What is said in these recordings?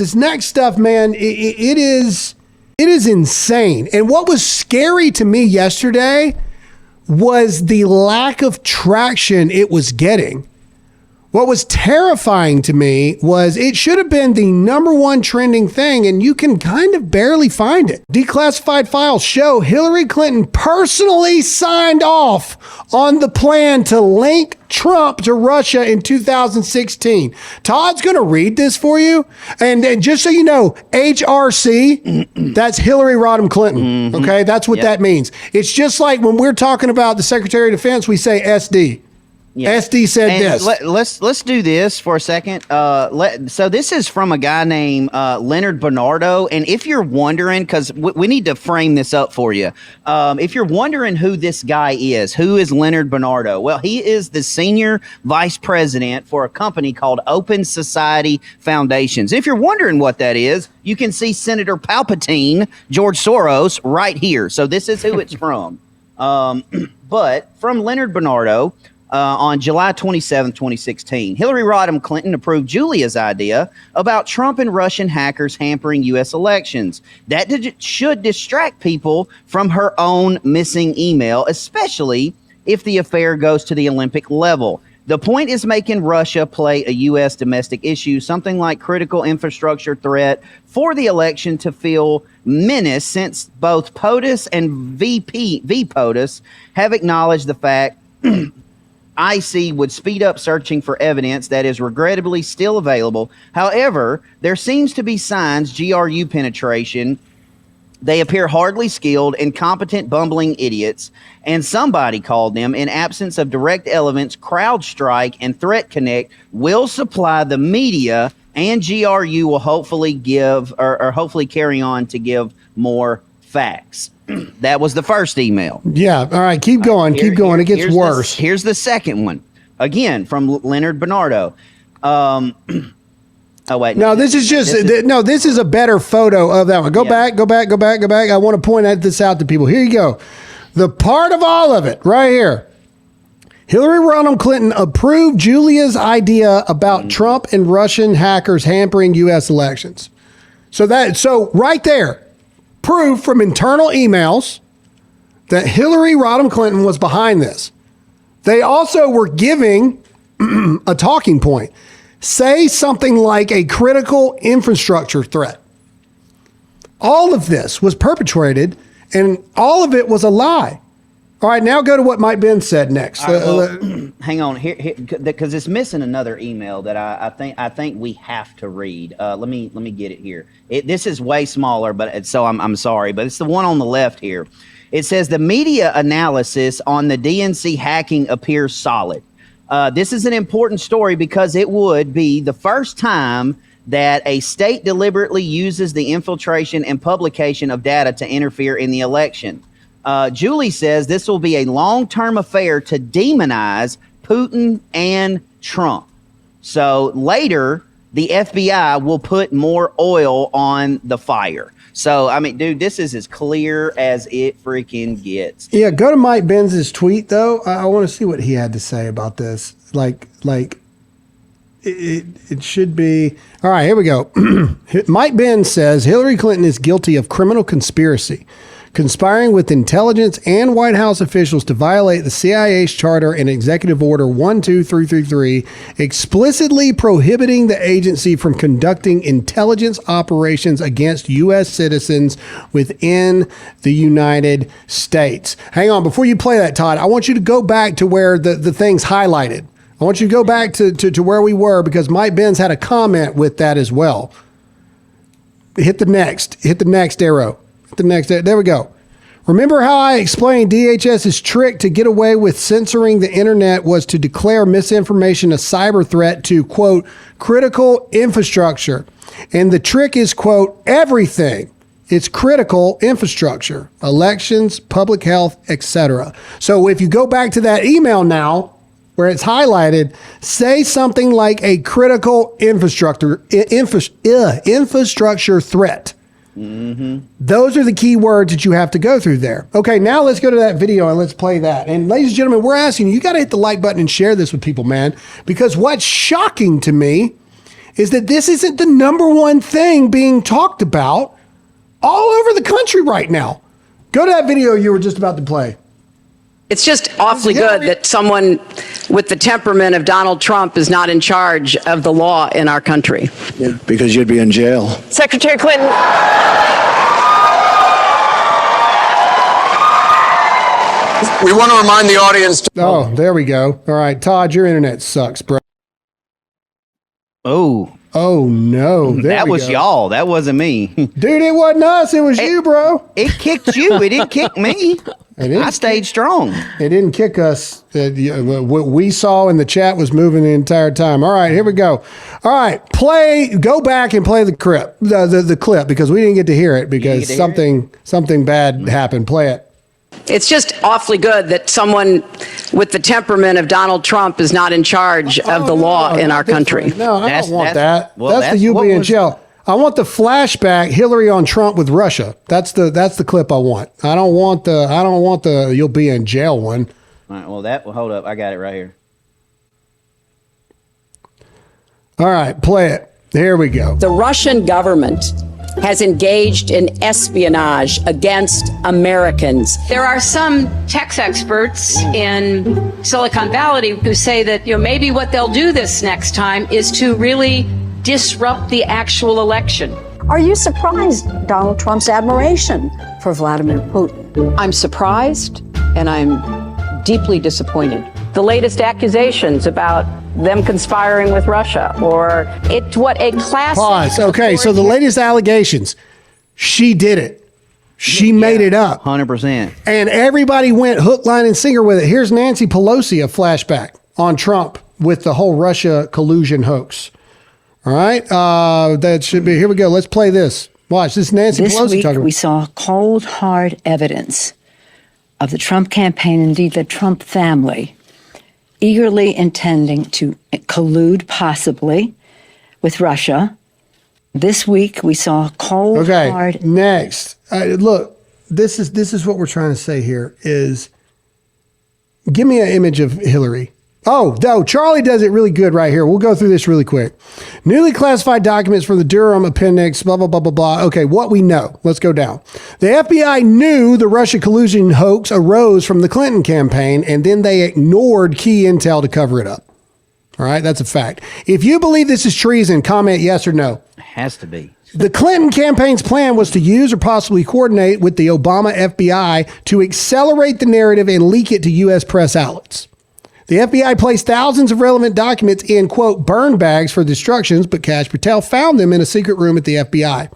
This next stuff, man, it is insane. And what was scary to me yesterday was the lack of traction it was getting. What was terrifying to me was it should have been the #1 trending thing, and you can kind of barely find it. Declassified files show Hillary Clinton personally signed off on the plan to link Trump to Russia in 2016. Todd's going to read this for you. And just so you know, HRC, that's Hillary Rodham Clinton. Mm-hmm. Okay, that's what that means. It's just like when we're talking about the Secretary of Defense, we say SD. Yeah. SD said and this. Let's do this for a second. So this is from a guy named Leonard Bernardo. And if you're wondering, because we need to frame this up for you. If you're wondering who this guy is, who is Leonard Bernardo? Well, he is the senior vice president for a company called Open Society Foundations. If you're wondering what that is, you can see Senator Palpatine, George Soros, right here. So this is who it's from. But from Leonard Bernardo, on July 27, 2016, Hillary Rodham Clinton approved Julia's idea about Trump and Russian hackers hampering U.S. elections. That should distract people from her own missing email, especially if the affair goes to the Olympic level. The point is making Russia play a U.S. domestic issue, something like critical infrastructure threat for the election to feel menace, since both POTUS and VP POTUS have acknowledged the fact IC would speed up searching for evidence that is regrettably still available. However, there seems to be signs GRU penetration. They appear hardly skilled, incompetent, bumbling idiots, and somebody called them, in absence of direct elements, CrowdStrike and Threat Connect will supply the media, and GRU will hopefully give or hopefully carry on to give more facts. That was the first email. Yeah. All right. Keep going. Keep going. It gets worse. Here's the second one. Again, from Leonard Bernardo. Oh, wait. No, this is this is a better photo of that one. Go back. I want to point this out to people. Here you go. The part of all of it right here. Hillary Rodham Clinton approved Julia's idea about Trump and Russian hackers hampering U.S. elections. So right there. Proof from internal emails that Hillary Rodham Clinton was behind this. They also were giving a talking point. Say something like a critical infrastructure threat. All of this was perpetrated, and all of it was a lie. All right, now go to what Mike Ben said next. Right, well, hang on here, because it's missing another email that I think we have to read. Let me get it here. This is way smaller, but I'm sorry, but it's the one on the left here. It says the media analysis on the DNC hacking appears solid. This is an important story because it would be the first time that a state deliberately uses the infiltration and publication of data to interfere in the election. Julie says this will be a long-term affair to demonize Putin and Trump. So later, the FBI will put more oil on the fire. So, I mean, dude, this is as clear as it freaking gets. Yeah, go to Mike Benz's tweet, though. I want to see what he had to say about this. It should be. All right, here we go. Mike Benz says Hillary Clinton is guilty of criminal conspiracy, conspiring with intelligence and White House officials to violate the CIA's charter and Executive Order 12333, explicitly prohibiting the agency from conducting intelligence operations against U.S. citizens within the United States. Hang on, before you play that, Todd, I want you to go back to where the thing's highlighted. I want you to go back to where we were, because Mike Benz had a comment with that as well. Hit the next arrow. There we go. Remember how I explained DHS's trick to get away with censoring the internet was to declare misinformation a cyber threat to, quote, critical infrastructure. And the trick is, quote, everything. It's critical infrastructure, elections, public health, etc. So if you go back to that email now, where it's highlighted, say something like a critical infrastructure threat. Mm-hmm. Those are the key words that you have to go through there. Okay, now let's go to that video and let's play that. And ladies and gentlemen, we're asking you got to hit the like button and share this with people, man, because what's shocking to me is that this isn't the number one thing being talked about all over the country right now. Go to that video you were just about to play. It's just awfully good that someone with the temperament of Donald Trump is not in charge of the law in our country. Yeah, because you'd be in jail. Secretary Clinton. We want to remind the audience. Oh, there we go. All right, Todd, your internet sucks, bro. Oh, no. There that we was go. y'all. That wasn't me. Dude, it wasn't us. It was you, bro. It kicked you. It didn't kick me. I stayed strong. It didn't kick us. What we saw in the chat was moving the entire time. All right, here we go. All right, go back and play the clip, the clip, because we didn't get to hear it because something bad happened. Play it. It's just awfully good that someone with the temperament of Donald Trump is not in charge of the law in our country. No, I don't want that. Well, that's the you be in jail. I want the flashback Hillary on Trump with Russia. That's the clip I want. I don't want the you'll be in jail one. All right, well, hold up. I got it right here. All right, play it. Here we go. The Russian government has engaged in espionage against Americans. There are some tax experts in Silicon Valley who say that maybe what they'll do this next time is to really disrupt the actual election. Are you surprised Donald Trump's admiration for Vladimir Putin? I'm surprised and I'm deeply disappointed. The latest accusations about them conspiring with Russia, or it's what a classic... Pause. Okay, so the latest allegations, she did it. She made it up. 100%. And everybody went hook, line, and sinker with it. Here's Nancy Pelosi, a flashback on Trump with the whole Russia collusion hoax. All right, that should be, here we go. Let's play this. Watch, this is Nancy Pelosi talking. This week we saw cold, hard evidence of the Trump campaign, indeed the Trump family, eagerly intending to collude possibly with Russia. This week we saw cold, hard. Okay, next. Look, this is what we're trying to say here is give me an image of Hillary. Oh, no, Charlie does it really good right here. We'll go through this really quick. Newly classified documents from the Durham appendix, blah, blah, blah, blah, blah. Okay, what we know. Let's go down. The FBI knew the Russia collusion hoax arose from the Clinton campaign, and then they ignored key intel to cover it up. All right, that's a fact. If you believe this is treason, comment yes or no. It has to be. The Clinton campaign's plan was to use or possibly coordinate with the Obama FBI to accelerate the narrative and leak it to U.S. press outlets. The FBI placed thousands of relevant documents in, quote, burn bags for destructions, but Kash Patel found them in a secret room at the FBI.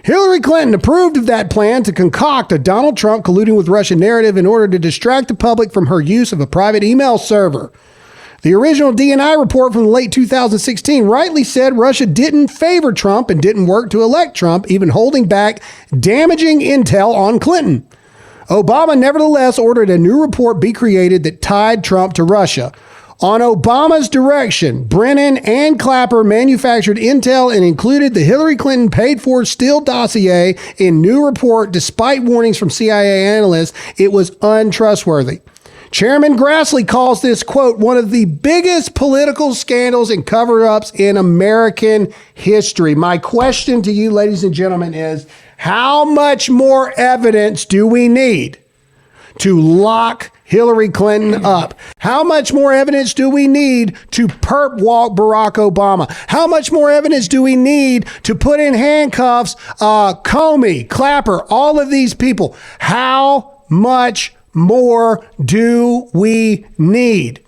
Hillary Clinton approved of that plan to concoct a Donald Trump colluding with Russia narrative in order to distract the public from her use of a private email server. The original DNI report from late 2016 rightly said Russia didn't favor Trump and didn't work to elect Trump, even holding back damaging intel on Clinton. Obama nevertheless ordered a new report be created that tied Trump to Russia. On Obama's direction, Brennan and Clapper manufactured intel and included the Hillary Clinton paid-for Steele dossier in new report despite warnings from CIA analysts it was untrustworthy. Chairman Grassley calls this, quote, one of the biggest political scandals and cover-ups in American history. My question to you, ladies and gentlemen, is how much more evidence do we need to lock Hillary Clinton up? How much more evidence do we need to perp walk Barack Obama? How much more evidence do we need to put in handcuffs Comey, Clapper, all of these people? How much more do we need?